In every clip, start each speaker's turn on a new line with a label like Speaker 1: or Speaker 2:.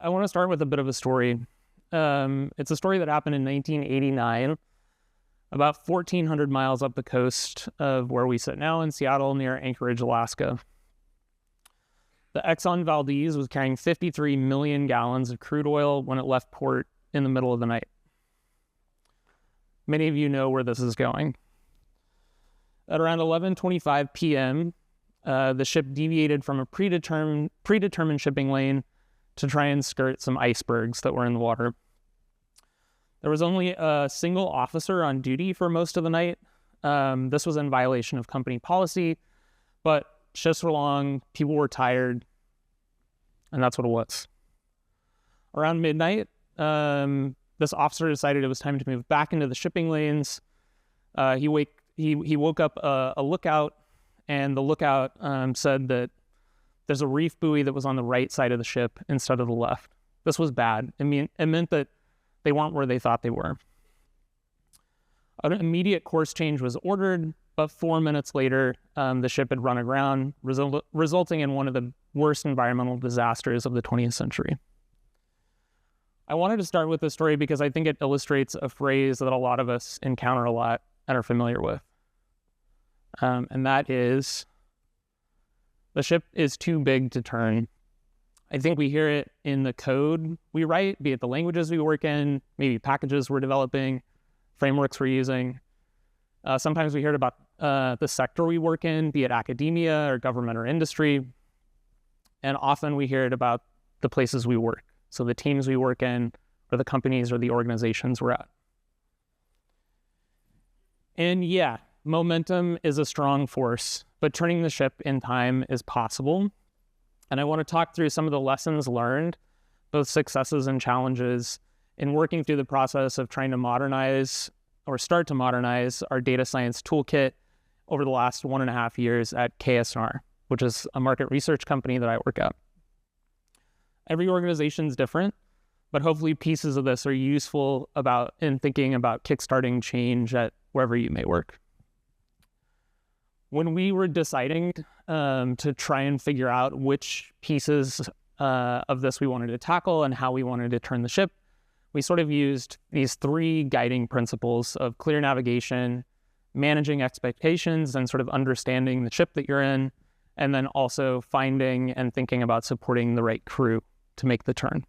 Speaker 1: I want to start with a bit of a story. It's a story that happened in 1989, about 1,400 miles up the coast of where we sit now in Seattle near Anchorage, Alaska. The Exxon Valdez was carrying 53 million gallons of crude oil when it left port in the middle of the night. Many of you know where this is going. At around 11:25 p.m., the ship deviated from a predetermined shipping lane to try and skirt some icebergs that were in the water. There was only a single officer on duty for most of the night. This was in violation of company policy, but shifts were long, people were tired, and that's what it was. Around midnight, this officer decided it was time to move back into the shipping lanes. He woke up a lookout, and the lookout said that there's a reef buoy that was on the right side of the ship instead of the left. This was bad. It meant that they weren't where they thought they were. An immediate course change was ordered, but 4 minutes later, the ship had run aground, resulting in one of the worst environmental disasters of the 20th century. I wanted to start with this story because I think it illustrates a phrase that a lot of us encounter a lot and are familiar with. And that is, the ship is too big to turn. I think we hear it in the code we write, be it the languages we work in, maybe packages we're developing, frameworks we're using. Sometimes we hear it about the sector we work in, be it academia or government or industry. And often we hear it about the places we work. So the teams we work in, or the companies or the organizations we're at. And yeah, momentum is a strong force, but turning the ship in time is possible. And I want to talk through some of the lessons learned, both successes and challenges, in working through the process of trying to modernize or start to modernize our data science toolkit over the last 1.5 years at KS&R, which is a market research company that I work at. Every organization is different, but hopefully pieces of this are useful in thinking about kickstarting change at wherever you may work. When we were deciding to try and figure out which pieces of this we wanted to tackle and how we wanted to turn the ship, we sort of used these 3 guiding principles of clear navigation, managing expectations, and sort of understanding the ship that you're in, and then also finding and thinking about supporting the right crew to make the turn.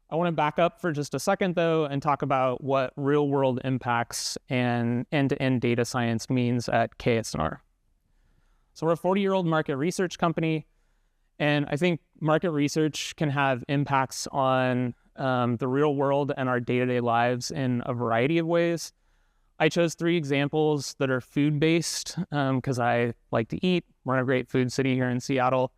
Speaker 1: I want to back up for just a second, though, and talk about what real-world impacts and end-to-end data science means at KS&R. So we're a 40-year-old market research company, and I think market research can have impacts on the real world and our day-to-day lives in a variety of ways. I chose 3 examples that are food-based because I like to eat. We're in a great food city here in Seattle.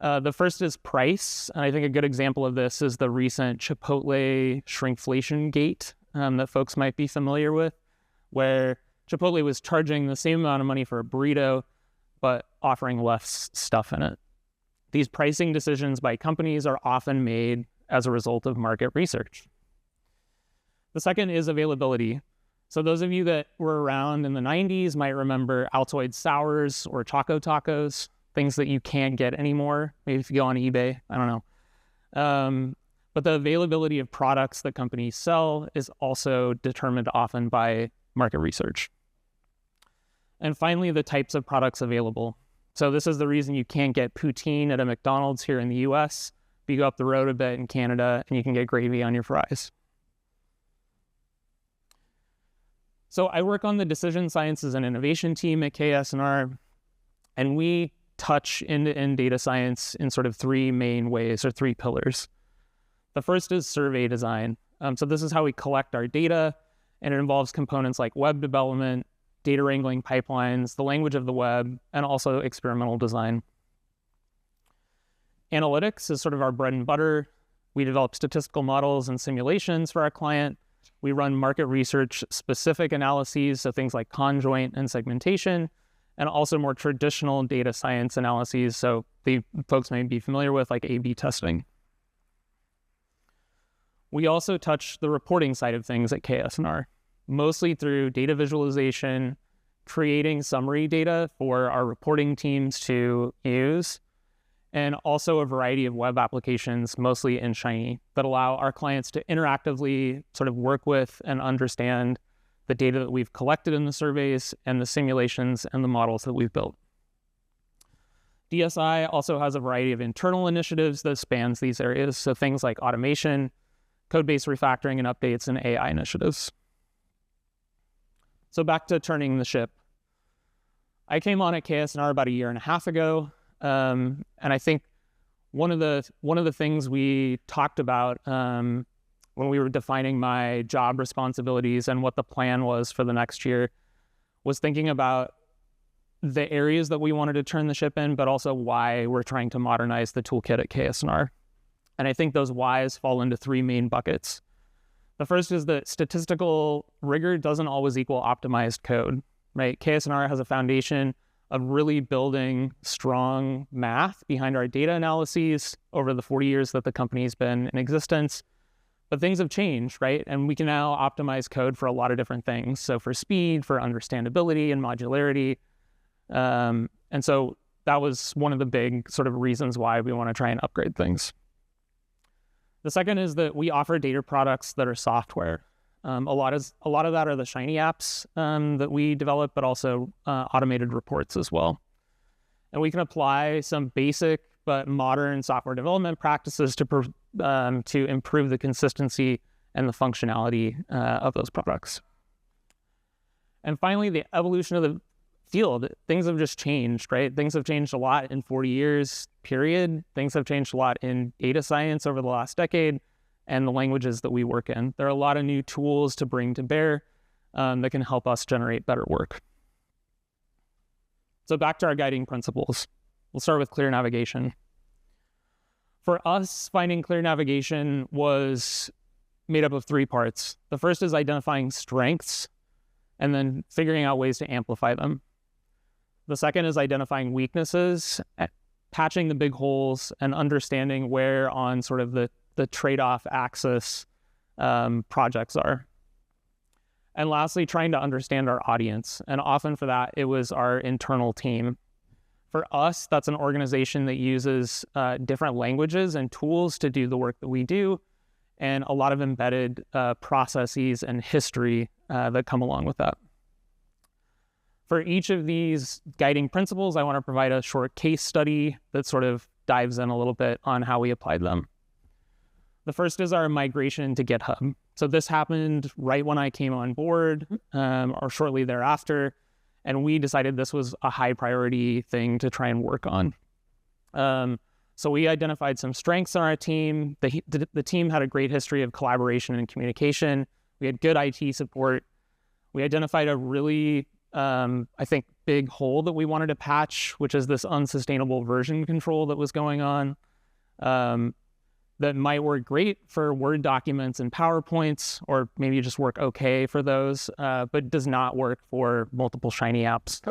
Speaker 1: The first is price, and I think a good example of this is the recent Chipotle shrinkflation gate that folks might be familiar with, where Chipotle was charging the same amount of money for a burrito, but offering less stuff in it. These pricing decisions by companies are often made as a result of market research. The second is availability. So those of you that were around in the 90s might remember Altoid Sours or Choco Tacos, things that you can't get anymore. Maybe if you go on eBay, I don't know. But the availability of products that companies sell is also determined often by market research. And finally, the types of products available. So this is the reason you can't get poutine at a McDonald's here in the US, but you go up the road a bit in Canada and you can get gravy on your fries. So I work on the decision sciences and innovation team at KS&R, and we touch end-to-end data science in sort of 3 main ways, or 3 pillars. The first is survey design. So this is how we collect our data, and it involves components like web development, data wrangling pipelines, the language of the web, and also experimental design. Analytics is sort of our bread and butter. We develop statistical models and simulations for our client. We run market research specific analyses, so things like conjoint and segmentation, and also more traditional data science analyses, so the folks may be familiar with, like A/B testing. We also touch the reporting side of things at KS&R, mostly through data visualization, creating summary data for our reporting teams to use, and also a variety of web applications, mostly in Shiny, that allow our clients to interactively sort of work with and understand the data that we've collected in the surveys and the simulations and the models that we've built. DSI also has a variety of internal initiatives that spans these areas, so things like automation, code-based refactoring and updates, and AI initiatives. So back to turning the ship. I came on at KS&R about 1.5 years ago, and I think one of the things we talked about when we were defining my job responsibilities and what the plan was for the next year was thinking about the areas that we wanted to turn the ship in, but also why we're trying to modernize the toolkit at KS&R. And I think those whys fall into 3 main buckets. The first is that statistical rigor doesn't always equal optimized code, right? KS&R has a foundation of really building strong math behind our data analyses over the 40 years that the company's been in existence. But things have changed, right? And we can now optimize code for a lot of different things. So for speed, for understandability and modularity. And so that was one of the big sort of reasons why we want to try and upgrade things. The second is that we offer data products that are software. A lot of that are the Shiny apps that we develop, but also automated reports as well. And we can apply some basic but modern software development practices to improve the consistency and the functionality of those products. And finally, the evolution of the field. Things have just changed, right? Things have changed a lot in 40 years, period. Things have changed a lot in data science over the last decade and the languages that we work in. There are a lot of new tools to bring to bear that can help us generate better work. So back to our guiding principles. We'll start with clear navigation. For us, finding clear navigation was made up of 3 parts. The first is identifying strengths and then figuring out ways to amplify them. The second is identifying weaknesses, patching the big holes, and understanding where on sort of the trade-off axis projects are. And lastly, trying to understand our audience. And often for that, it was our internal team. For us, that's an organization that uses different languages and tools to do the work that we do, and a lot of embedded processes and history that come along with that. For each of these guiding principles, I want to provide a short case study that sort of dives in a little bit on how we applied them. The first is our migration to GitHub. So this happened right when I came on board or shortly thereafter, and we decided this was a high priority thing to try and work on. So we identified some strengths on our team. The team had a great history of collaboration and communication. We had good IT support. We identified a really, I think, big hole that we wanted to patch, which is this unsustainable version control that was going on. That might work great for Word documents and PowerPoints, or maybe just work okay for those, but does not work for multiple Shiny apps.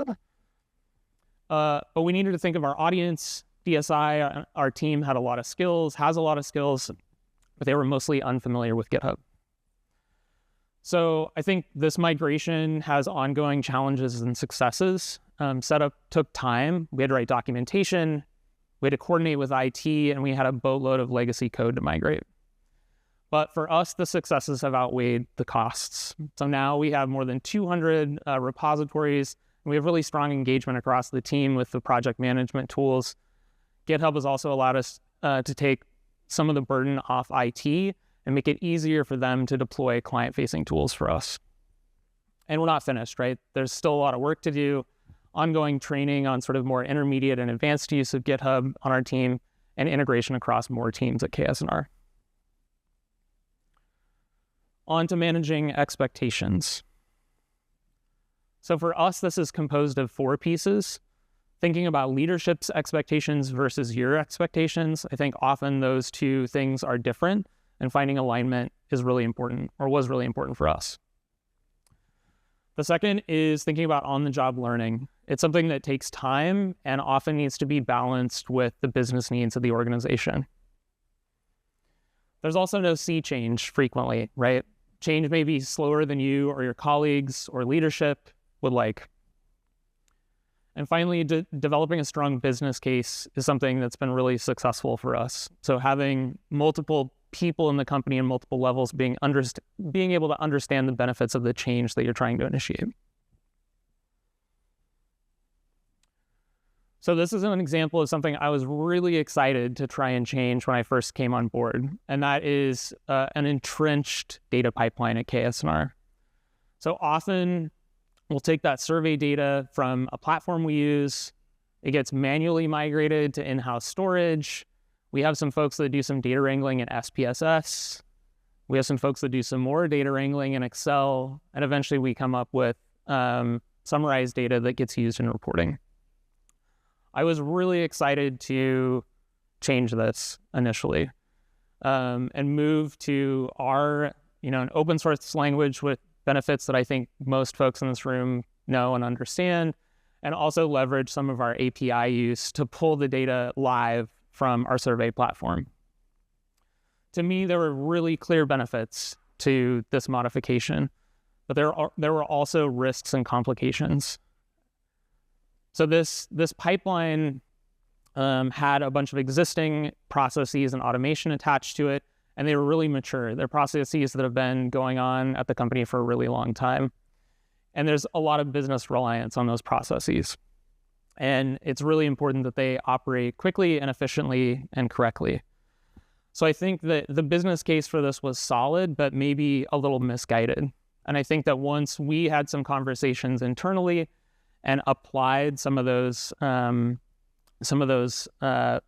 Speaker 1: But we needed to think of our audience. DSI, our team had a lot of skills, has a lot of skills, but they were mostly unfamiliar with GitHub. So I think this migration has ongoing challenges and successes. Setup took time. We had to write documentation. We had to coordinate with IT, and we had a boatload of legacy code to migrate. But for us, the successes have outweighed the costs. So now we have more than 200 repositories, and we have really strong engagement across the team with the project management tools. GitHub has also allowed us to take some of the burden off IT and make it easier for them to deploy client-facing tools for us. And we're not finished, right? There's still a lot of work to do. Ongoing training on sort of more intermediate and advanced use of GitHub on our team, and integration across more teams at KS&R. On to managing expectations. So for us, this is composed of 4 pieces. Thinking about leadership's expectations versus your expectations. I think often those 2 things are different, and finding alignment is really important, or was really important for us. The second is thinking about on-the-job learning. It's something that takes time and often needs to be balanced with the business needs of the organization. There's also no sea change frequently, right? Change may be slower than you or your colleagues or leadership would like. And finally, developing a strong business case is something that's been really successful for us. So having multiple people in the company and multiple levels being able to understand the benefits of the change that you're trying to initiate. So this is an example of something I was really excited to try and change when I first came on board, and that is an entrenched data pipeline at KS&R. So often we'll take that survey data from a platform we use, it gets manually migrated to in-house storage. We have some folks that do some data wrangling in SPSS. We have some folks that do some more data wrangling in Excel, and eventually we come up with summarized data that gets used in reporting. I was really excited to change this initially and move to R, an open source language with benefits that I think most folks in this room know and understand, and also leverage some of our API use to pull the data live from our survey platform. To me, there were really clear benefits to this modification, but there were also risks and complications. So this pipeline had a bunch of existing processes and automation attached to it, and they were really mature. They're processes that have been going on at the company for a really long time. And there's a lot of business reliance on those processes. And it's really important that they operate quickly and efficiently and correctly. So I think that the business case for this was solid, but maybe a little misguided. And I think that once we had some conversations internally and applied some of those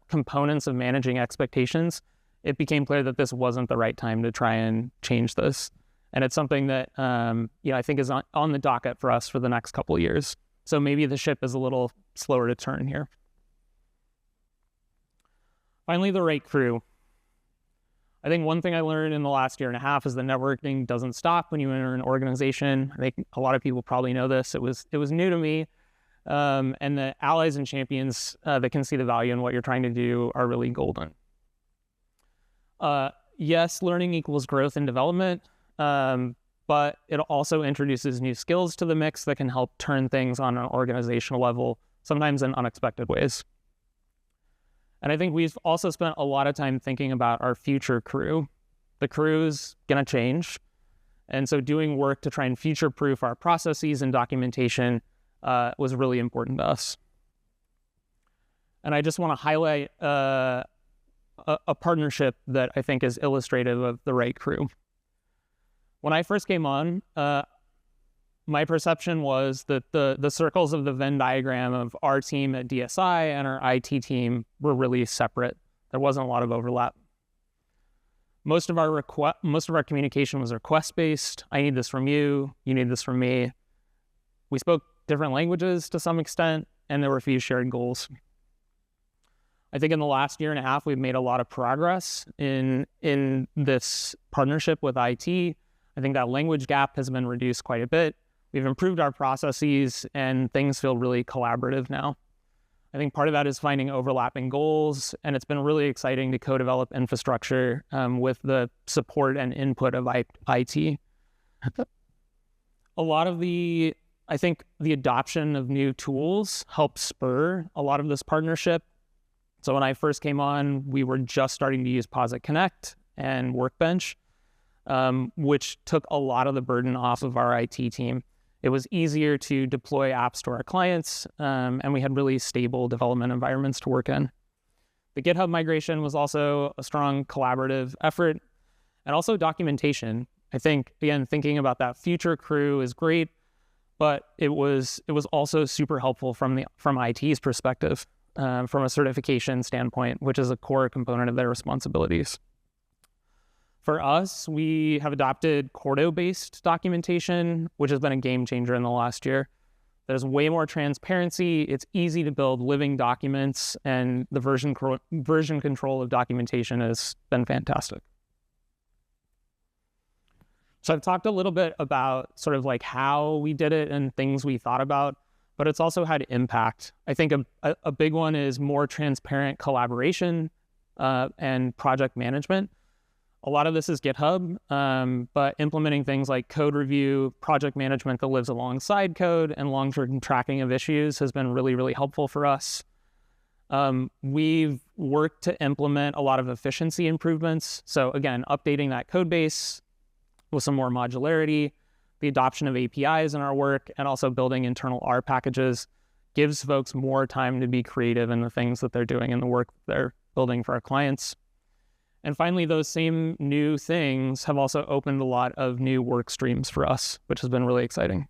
Speaker 1: components of managing expectations, it became clear that this wasn't the right time to try and change this. And it's something that I think is on the docket for us for the next couple of years. So maybe the ship is a little slower to turn here. Finally, the right crew. I think one thing I learned in the last year and a half is that networking doesn't stop when you enter an organization. I think a lot of people probably know this. It was new to me. And the allies and champions that can see the value in what you're trying to do are really golden. Yes, learning equals growth and development, but it also introduces new skills to the mix that can help turn things on an organizational level, sometimes in unexpected ways. And I think we've also spent a lot of time thinking about our future crew. The crew's going to change. And so doing work to try and future-proof our processes and documentation was really important to us. And I just want to highlight a partnership that I think is illustrative of the right crew. When I first came on, my perception was that the circles of the Venn diagram of our team at DSI and our IT team were really separate. There wasn't a lot of overlap. Most of our communication was request-based. I need this from you. You need this from me. We spoke different languages to some extent, and there were a few shared goals. I think in the last year and a half, we've made a lot of progress in this partnership with IT. I think that language gap has been reduced quite a bit. We've improved our processes, and things feel really collaborative now. I think part of that is finding overlapping goals, and it's been really exciting to co-develop infrastructure with the support and input of IT. A lot of I think the adoption of new tools helped spur a lot of this partnership. So when I first came on, we were just starting to use Posit Connect and Workbench, which took a lot of the burden off of our IT team. It was easier to deploy apps to our clients, and we had really stable development environments to work in. The GitHub migration was also a strong collaborative effort, and also documentation. I think, again, thinking about that future crew is great, but it was also super helpful from IT's perspective, from a certification standpoint, which is a core component of their responsibilities. For us, we have adopted Quarto-based documentation, which has been a game changer in the last year. There's way more transparency. It's easy to build living documents, and the version control of documentation has been fantastic. So I've talked a little bit about sort of like how we did it and things we thought about, but it's also had impact. I think a big one is more transparent collaboration and project management. A lot of this is GitHub, but implementing things like code review, project management that lives alongside code, and long-term tracking of issues has been really, really helpful for us. We've worked to implement a lot of efficiency improvements. So again, updating that code base with some more modularity, the adoption of APIs in our work, and also building internal R packages gives folks more time to be creative in the things that they're doing in the work they're building for our clients. And finally, those same new things have also opened a lot of new work streams for us, which has been really exciting.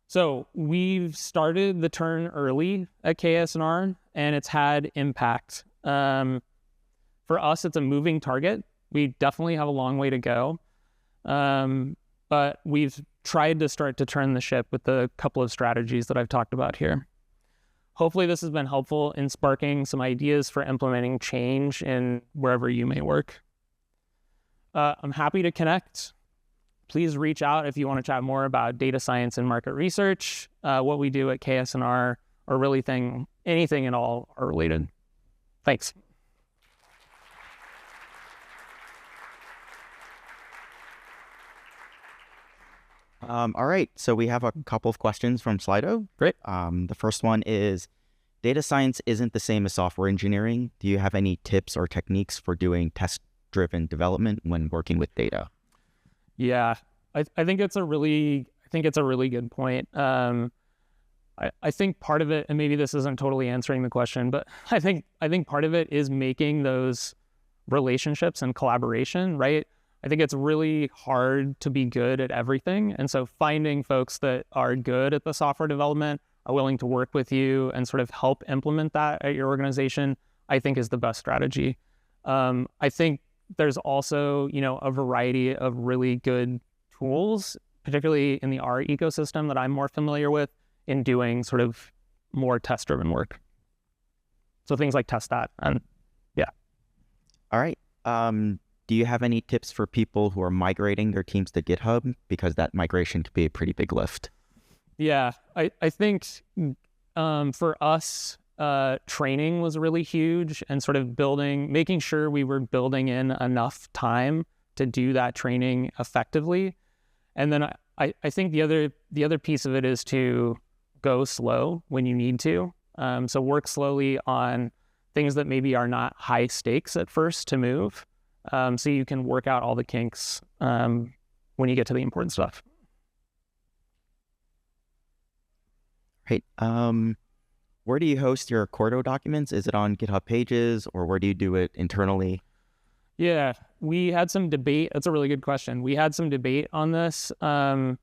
Speaker 1: So we've started the turn early at KS&R, and it's had impact. For us, it's a moving target. We definitely have a long way to go, but we've tried to start to turn the ship with the couple of strategies that I've talked about here. Hopefully this has been helpful in sparking some ideas for implementing change in wherever you may work. I'm happy to connect. Please reach out if you want to chat more about data science and market research. What we do at KS&R, or really anything at all are related. Thanks.
Speaker 2: All right, so we have a couple of questions from Slido.
Speaker 1: Great.
Speaker 2: The first one is, data science isn't the same as software engineering. Do you have any tips or techniques for doing test-driven development when working with data?
Speaker 1: Yeah, I think it's a really good point. I think part of it, and maybe this isn't totally answering the question, but I think part of it is making those relationships and collaboration, right? I think it's really hard to be good at everything. And so finding folks that are good at the software development, are willing to work with you and sort of help implement that at your organization, I think is the best strategy. I think there's also, a variety of really good tools, particularly in the R ecosystem that I'm more familiar with in doing sort of more test-driven work. So things like TestStat and yeah.
Speaker 2: All right. Do you have any tips for people who are migrating their teams to GitHub? Because that migration could be a pretty big lift.
Speaker 1: Yeah, I think for us, training was really huge, and sort of making sure we were building in enough time to do that training effectively. And then I think the other piece of it is to go slow when you need to. So work slowly on things that maybe are not high stakes at first to move. So you can work out all the kinks when you get to the important stuff.
Speaker 2: Great. Where do you host your Quarto documents? Is it on GitHub Pages, or where do you do it internally?
Speaker 1: Yeah, we had some debate. That's a really good question. We had some debate on this. And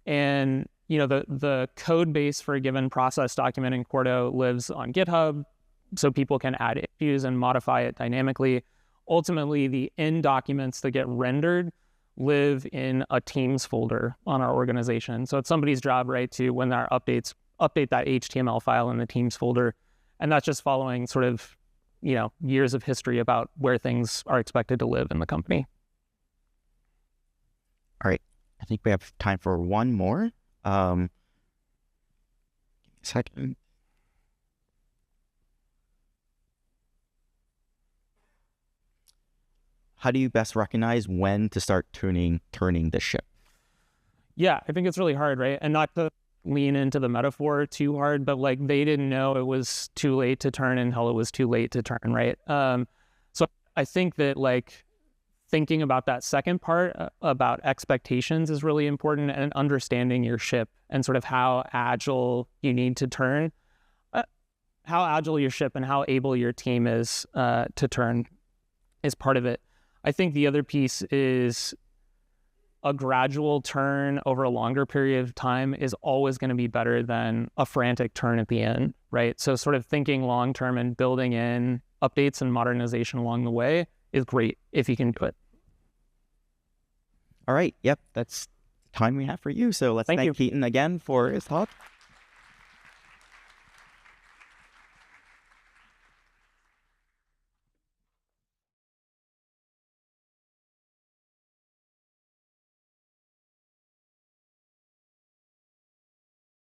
Speaker 1: the code base for a given process document in Quarto lives on GitHub, so people can add issues and modify it dynamically. Ultimately, the end documents that get rendered live in a Teams folder on our organization. So it's somebody's job, right, to, when there are updates, update that HTML file in the Teams folder. And that's just following sort of, years of history about where things are expected to live in the company.
Speaker 2: All right. I think we have time for one more. Give me a second. How do you best recognize when to start turning the ship?
Speaker 1: Yeah, I think it's really hard, right? And not to lean into the metaphor too hard, but like they didn't know it was too late to turn until it was too late to turn, right? So I think that like thinking about that second part about expectations is really important, and understanding your ship and sort of how agile you need to turn, how agile your ship and how able your team is to turn is part of it. I think the other piece is a gradual turn over a longer period of time is always going to be better than a frantic turn at the end, right? So sort of thinking long-term and building in updates and modernization along the way is great if you can do it.
Speaker 2: All right. Yep. That's the time we have for you. So let's thank Keaton again for his talk.